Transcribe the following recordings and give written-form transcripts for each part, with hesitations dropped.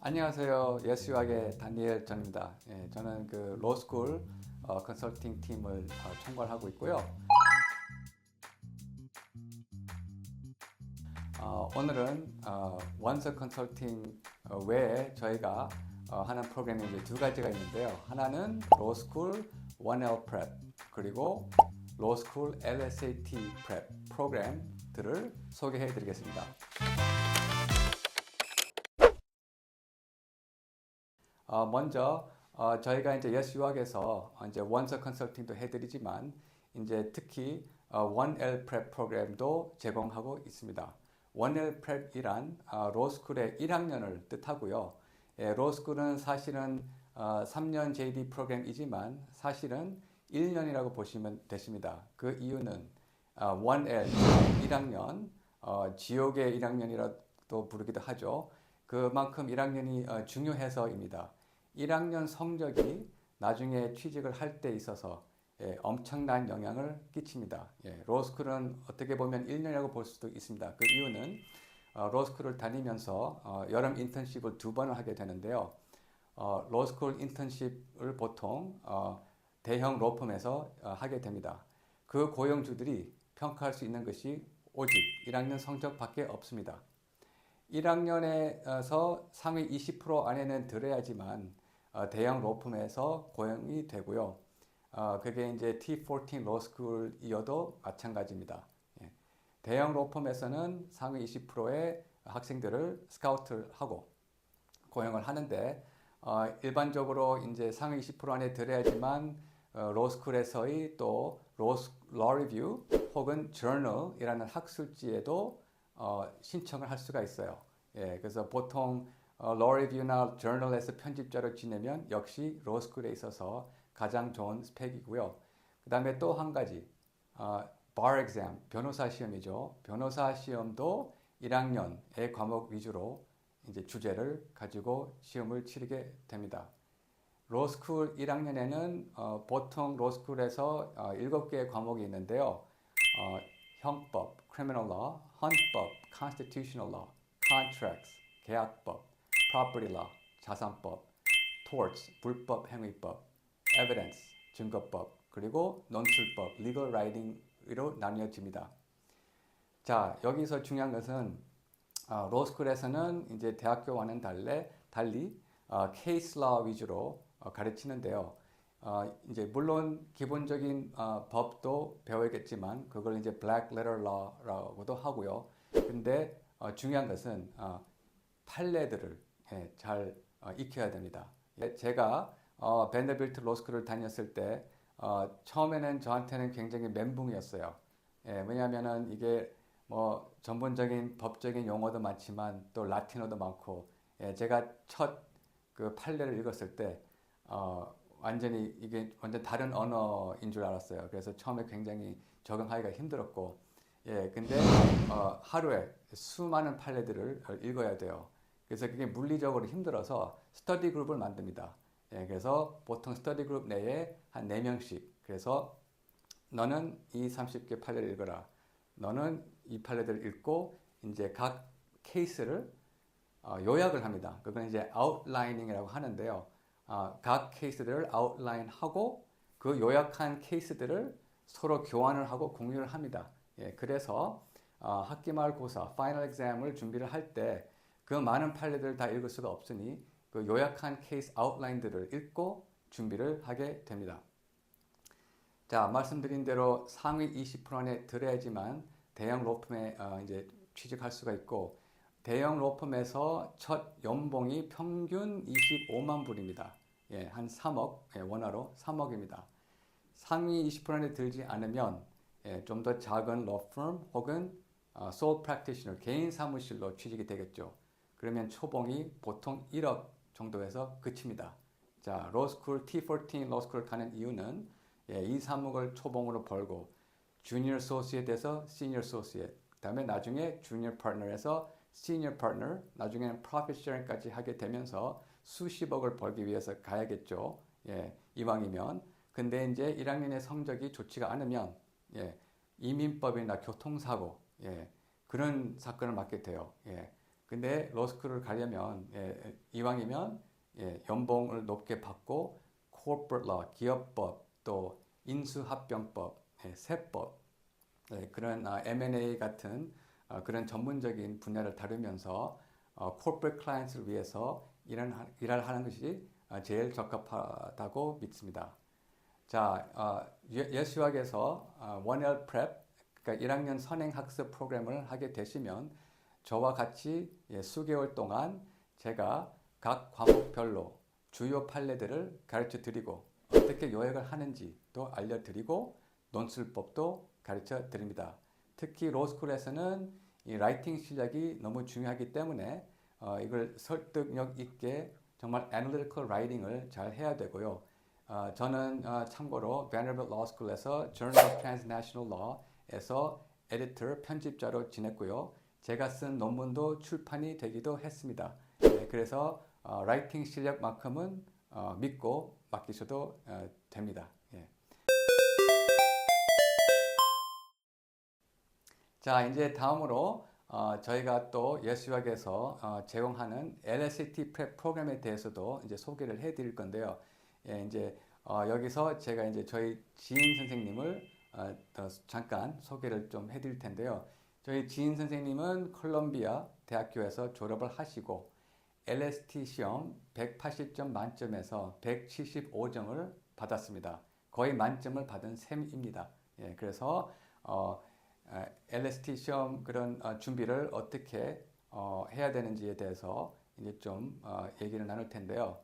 안녕하세요. 예스유학의 다니엘 전입니다. 저는 그 로스쿨 컨설팅 팀을 총괄하고 있고요. 오늘은 원서 컨설팅 외에 저희가 하는 프로그램이 이제 두 가지가 있는데요. 하나는 로스쿨 1L Prep 그리고 로스쿨 LSAT Prep 프로그램들을 소개해 드리겠습니다. 먼저 저희가 이제 예스유학에서 이제 원서 컨설팅도 해드리지만 이제 특히 1L Prep 프로그램도 제공하고 있습니다. 1L Prep이란 로스쿨의 1학년을 뜻하고요. 로스쿨은 사실은 3년 JD 프로그램이지만 사실은 1년이라고 보시면 되십니다. 그 이유는 1L 1학년, 지옥의 1학년이라도 부르기도 하죠. 그만큼 1학년이 중요해서입니다. 1학년 성적이 나중에 취직을 할 때 있어서 엄청난 영향을 끼칩니다. 로스쿨은 어떻게 보면 1년이라고 볼 수도 있습니다. 그 이유는 로스쿨을 다니면서 여름 인턴십을 2번을 하게 되는데요. 로스쿨 인턴십을 보통 대형 로펌에서 하게 됩니다. 그 고용주들이 평가할 수 있는 것이 오직 1학년 성적밖에 없습니다. 1학년에서 상위 20% 안에는 들어야지만 대형 로펌에서 고용이 되고요. 그게 이제 T14 로스쿨이어도 마찬가지입니다. 대형 로펌에서는 상위 20%의 학생들을 스카우트를 하고 고용을 하는데 일반적으로 이제 상위 20% 안에 들어야지만 로스쿨에서의 또 러 리뷰 혹은 저널이라는 학술지에도 신청을 할 수가 있어요. 그래서 보통 러 리뷰나 저널에서 편집자로 지내면 역시 로스쿨에 있어서 가장 좋은 스펙이고요. 그 다음에 또 한 가지 bar exam, 변호사 시험이죠. 변호사 시험도 1학년의 과목 위주로 이제 주제를 가지고 시험을 치르게 됩니다. 로스쿨 1학년에는 보통 로스쿨에서 7개의 과목이 있는데요. 형법, criminal law, 헌법, constitutional law, contracts, 계약법, property law, 자산법, torts, 불법 행위법, evidence, 증거법, 그리고 논술법, legal writing으로 나뉘어집니다. 자, 여기서 중요한 것은 로스쿨에서는 이제 대학교와는 달리 case law 위주로 가르치는데요. 이제 물론 기본적인 법도 배워야겠지만 그걸 이제 black letter law라고도 하고요. 근데 중요한 것은 판례들을 잘 익혀야 됩니다. 제가 밴더빌트 로스쿨을 다녔을 때 처음에는 저한테는 굉장히 멘붕이었어요. 왜냐하면은 이게 뭐 전문적인 법적인 용어도 많지만 또 라틴어도 많고 제가 첫 그 판례를 읽었을 때 완전히 이게 완전 다른 언어인 줄 알았어요. 그래서 처음에 굉장히 적응하기가 힘들었고, 근데 하루에 수많은 판례들을 읽어야 돼요. 그래서 그게 물리적으로 힘들어서 스터디 그룹을 만듭니다. 그래서 보통 스터디 그룹 내에 한 4명씩. 그래서 너는 이 30개 판례를 읽어라. 너는 이 판례들을 읽고 이제 각 케이스를 요약을 합니다. 그건 이제 아웃라이닝이라고 하는데요. 각 케이스들을 아웃라인하고 그 요약한 케이스들을 서로 교환을 하고 공유를 합니다. 그래서 학기말 고사, 파이널 exam을 준비를 할 때 그 많은 판례들을 다 읽을 수가 없으니 그 요약한 케이스 아웃라인들을 읽고 준비를 하게 됩니다. 자, 말씀드린 대로 상위 20% 안에 들어야지만 대형 로펌에 이제 취직할 수가 있고 대형 로펌에서 첫 연봉이 평균 25만 불입니다. 한 3억, 원화로 3억입니다. 상위 20% 안에 들지 않으면 좀 더 작은 로펌 혹은 sole practitioner, 개인 사무실로 취직이 되겠죠. 그러면 초봉이 보통 1억 정도에서 그칩니다. 자, 로스쿨 T14 로스쿨 가는 이유는 이 3억을 초봉으로 벌고 주니어 소시에트에서 시니어 소시에트, 그다음에 나중에 주니어 파트너에서 시니어 파트너, 나중에는 프로핏 쉐어링까지 하게 되면서 수십억을 벌기 위해서 가야겠죠. 이왕이면. 근데 이제 1학년의 성적이 좋지가 않으면 이민법이나 교통사고 그런 사건을 맡게 돼요. 근데 로스쿨을 가려면 이왕이면 연봉을 높게 받고 corporate law, 기업법, 또 인수합병법, 세법 그런 M&A 같은 그런 전문적인 분야를 다루면서 corporate clients를 위해서 일을 하는 것이 제일 적합하다고 믿습니다. 자, 예스유학에서 1L Prep, 그러니까 1학년 선행학습 프로그램을 하게 되시면 저와 같이 수개월 동안 제가 각 과목별로 주요 판례들을 가르쳐 드리고 어떻게 요약을 하는지도 알려드리고 논술법도 가르쳐 드립니다. 특히 로스쿨에서는 이 라이팅 실력이 너무 중요하기 때문에 이걸 설득력 있게 정말 애널리티컬 라이팅을 잘 해야 되고요. 저는 참고로 Vanderbilt Law School에서 Journal of Transnational Law에서 에디터 편집자로 지냈고요. 제가 쓴 논문도 출판이 되기도 했습니다. 그래서 라이팅 실력만큼은 믿고 맡기셔도 됩니다. 자, 이제 다음으로 저희가 또 예스유학에서 제공하는 LSAT Prep Program에 대해서도 이제 소개를 해드릴 건데요. 이제 여기서 제가 이제 저희 지인 선생님을 잠깐 소개를 좀 해드릴 텐데요. 저희 지인 선생님은 콜롬비아 대학교에서 졸업을 하시고 LSAT 시험 180점 만점에서 175점을 받았습니다. 거의 만점을 받은 셈입니다. 그래서 LSAT 시험 그런 준비를 어떻게 해야 되는지에 대해서 이제 좀 얘기를 나눌 텐데요.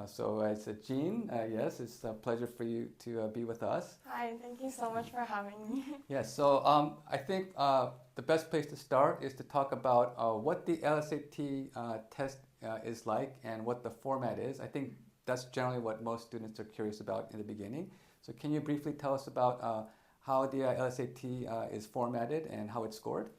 So as Jean, yes, it's a pleasure for you to be with us. Hi, thank you so much for having me. Yes, so I think the best place to start is to talk about what the LSAT test is like and what the format is. I think that's generally what most students are curious about in the beginning. So can you briefly tell us about how the LSAT is formatted and how it's scored?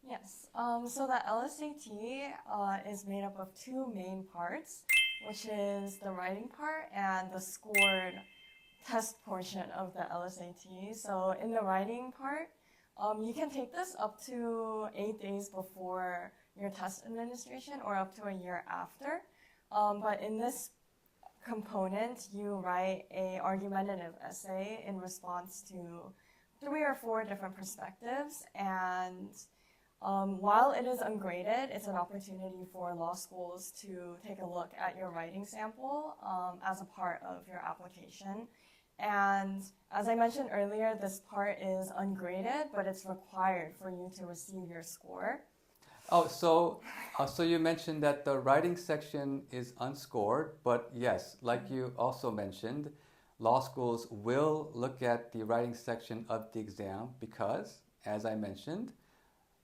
Yes, so the LSAT is made up of two main parts, which is the writing part and the scored test portion of the LSAT. So in the writing part, you can take this up to 8 days before your test administration or up to a year after. But in this component, you write an argumentative essay in response to 3 or 4 different perspectives, and while it is ungraded, it's an opportunity for law schools to take a look at your writing sample as a part of your application. And as I mentioned earlier, this part is ungraded, but it's required for you to receive your score. Oh, so you mentioned that the writing section is unscored, but yes, like you also mentioned, law schools will look at the writing section of the exam because, as I mentioned,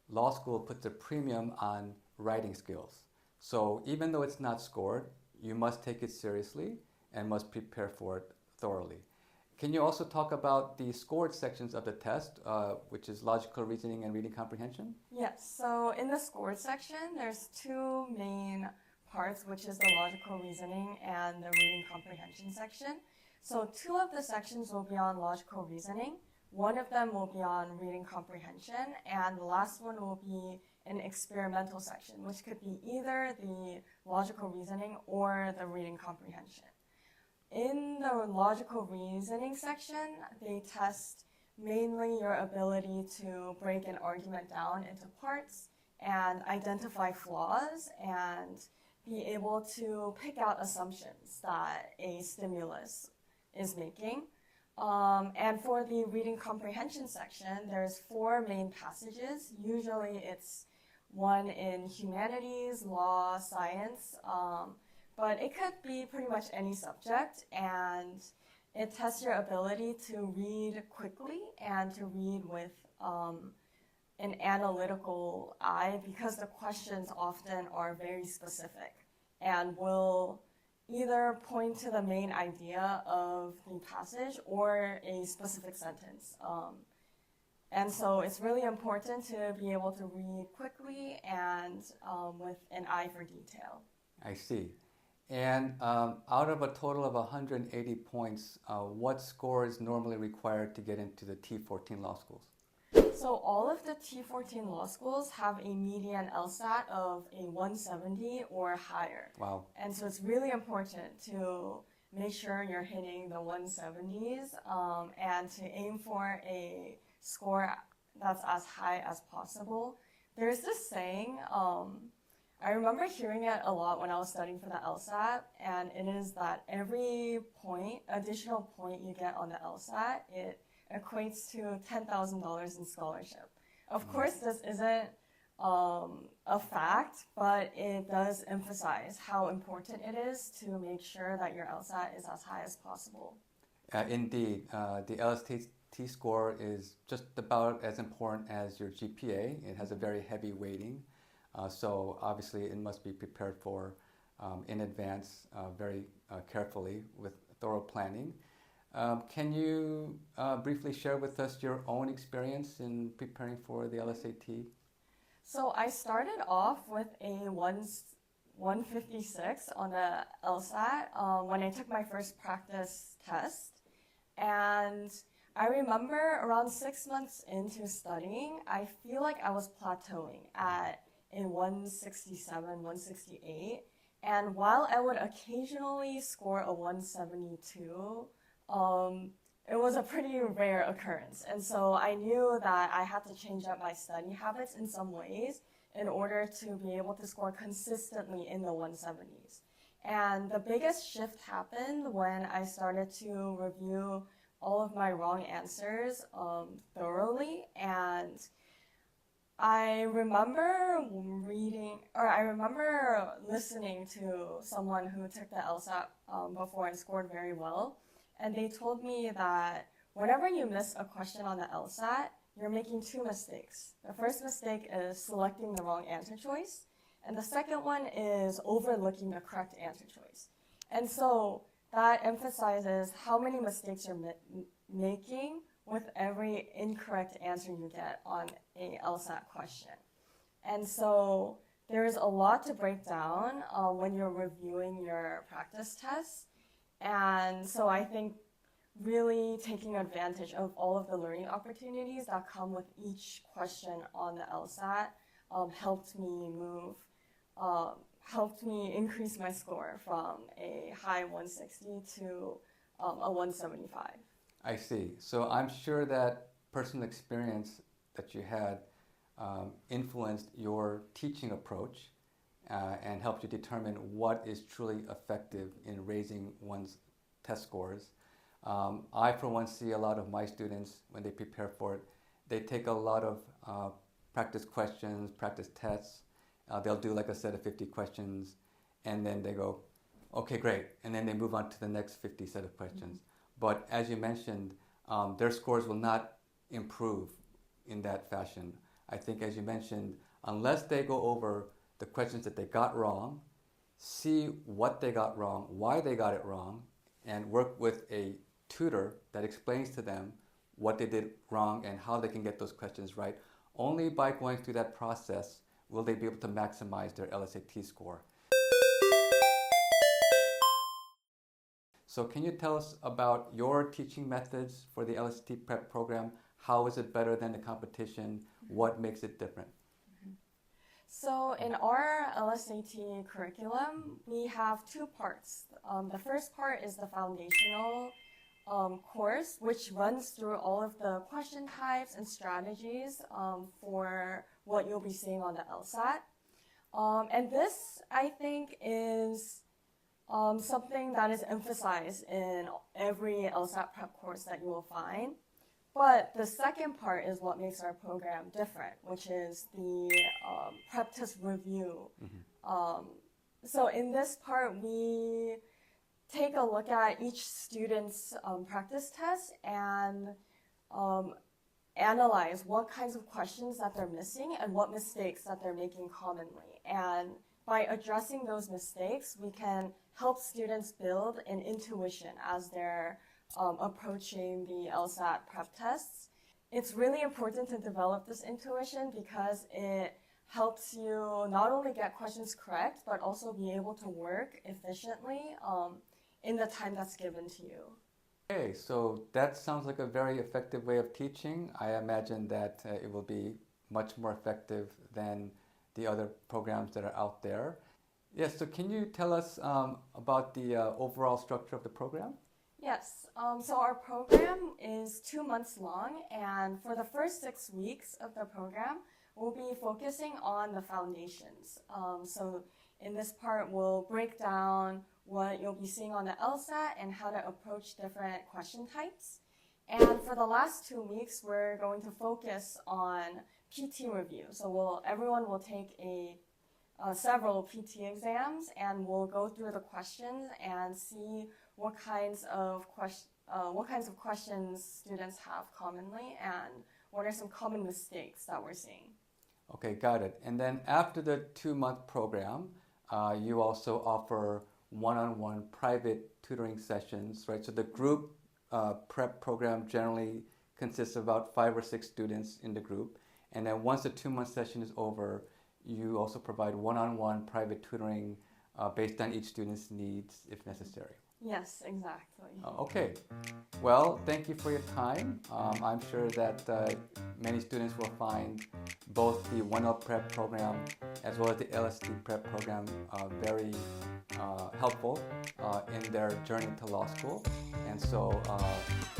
law school puts a premium on writing skills. So even though it's not scored, you must take it seriously and must prepare for it thoroughly. Can you also talk about the scored sections of the test, which is logical reasoning and reading comprehension? Yes, so in the scored section, there's 2 main parts, which is the logical reasoning and the reading comprehension section. So 2 of the sections will be on logical reasoning, 1 of them will be on reading comprehension, and the last one will be an experimental section, which could be either the logical reasoning or the reading comprehension. In the logical reasoning section, they test mainly your ability to break an argument down into parts and identify flaws and be able to pick out assumptions that a stimulus is making. And for the reading comprehension section, there's 4 main passages. Usually it's one in humanities, law, science, but it could be pretty much any subject, and it tests your ability to read quickly and to read with an analytical eye, because the questions often are very specific and will either point to the main idea of the passage or a specific sentence. And so it's really important to be able to read quickly and with an eye for detail. I see. And out of a total of 180 points, what score is normally required to get into the T14 law schools? So all of the T14 law schools have a median LSAT of a 170 or higher. Wow. And so it's really important to make sure you're hitting the 170s and to aim for a score that's as high as possible. There's this saying, I remember hearing it a lot when I was studying for the LSAT, and it is that every additional point you get on the LSAT, it equates to $10,000 in scholarship. Of course, this isn't a fact, but it does emphasize how important it is to make sure that your LSAT is as high as possible. Indeed, the LSAT score is just about as important as your GPA. It has a very heavy weighting. So obviously it must be prepared for in advance very carefully with thorough planning. Can you briefly share with us your own experience in preparing for the LSAT? So I started off with a 156 on the LSAT when I took my first practice test. And I remember around 6 months into studying, I feel like I was plateauing at a 167, 168. And while I would occasionally score a 172, it was a pretty rare occurrence. And so I knew that I had to change up my study habits in some ways in order to be able to score consistently in the 170s. And the biggest shift happened when I started to review all of my wrong answers thoroughly. And I remember listening to someone who took the LSAT before and scored very well. And they told me that whenever you miss a question on the LSAT, you're making two mistakes. The first mistake is selecting the wrong answer choice. And the second one is overlooking the correct answer choice. And so that emphasizes how many mistakes you're making with every incorrect answer you get on a LSAT question. And so there's a lot to break down when you're reviewing your practice tests. And so I think really taking advantage of all of the learning opportunities that come with each question on the LSAT helped me increase my score from a high 160 to a 175. I see. So I'm sure that personal experience that you had influenced your teaching approach and helped you determine what is truly effective in raising one's test scores. I, for one, see a lot of my students, when they prepare for it, they take a lot of practice questions, practice tests. They'll do like a set of 50 questions, and then they go, okay, great. And then they move on to the next 50 set of questions. Mm-hmm. But as you mentioned, their scores will not improve in that fashion. I think, as you mentioned, unless they go over the questions that they got wrong, see what they got wrong, why they got it wrong, and work with a tutor that explains to them what they did wrong and how they can get those questions right. Only by going through that process will they be able to maximize their LSAT score. So can you tell us about your teaching methods for the LSAT Prep Program? How is it better than the competition? What makes it different? So in our LSAT curriculum, we have two parts. The first part is the foundational course, which runs through all of the question types and strategies for what you'll be seeing on the LSAT. And this, I think, is something that is emphasized in every LSAT prep course that you will find. But the second part is what makes our program different, which is the prep test review. Mm-hmm. So in this part, we take a look at each student's practice test and analyze what kinds of questions that they're missing and what mistakes that they're making commonly. And by addressing those mistakes, we can help students build an intuition as they're approaching the LSAT prep tests. It's really important to develop this intuition because it helps you not only get questions correct, but also be able to work efficiently in the time that's given to you. Okay, so that sounds like a very effective way of teaching. I imagine that it will be much more effective than the other programs that are out there. Yes, so can you tell us about the overall structure of the program? Yes, so our program is 2 months long, and for the first 6 weeks of the program, we'll be focusing on the foundations. So in this part, we'll break down what you'll be seeing on the LSAT and how to approach different question types. And for the last 2 weeks, we're going to focus on PT review. So everyone will take several PT exams, and we'll go through the questions and see what kinds of questions students have commonly, and what are some common mistakes that we're seeing. Okay, got it. And then after the 2-month program, you also offer one-on-one private tutoring sessions, right? So the group prep program generally consists of about 5 or 6 students in the group. And then once the 2-month session is over, you also provide one-on-one private tutoring based on each student's needs if necessary. Yes, exactly. Okay. Well, thank you for your time. I'm sure that many students will find both the 1L Prep program as well as the LSAT Prep program very helpful in their journey to law school. And so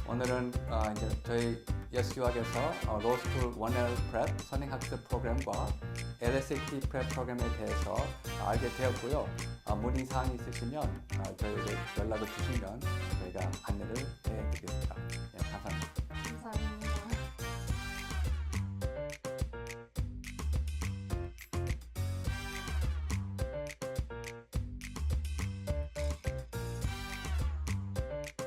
오늘은 이제 저희 예스유학에서 로스쿨 1L Prep 선행학습 프로그램과 LSAT Prep 프로그램에 대해서 알게 되었고요. 문의사항이 있으시면 저희에게 연락을 주시면 저희가 안내를 해드리겠습니다. 네, 감사합니다.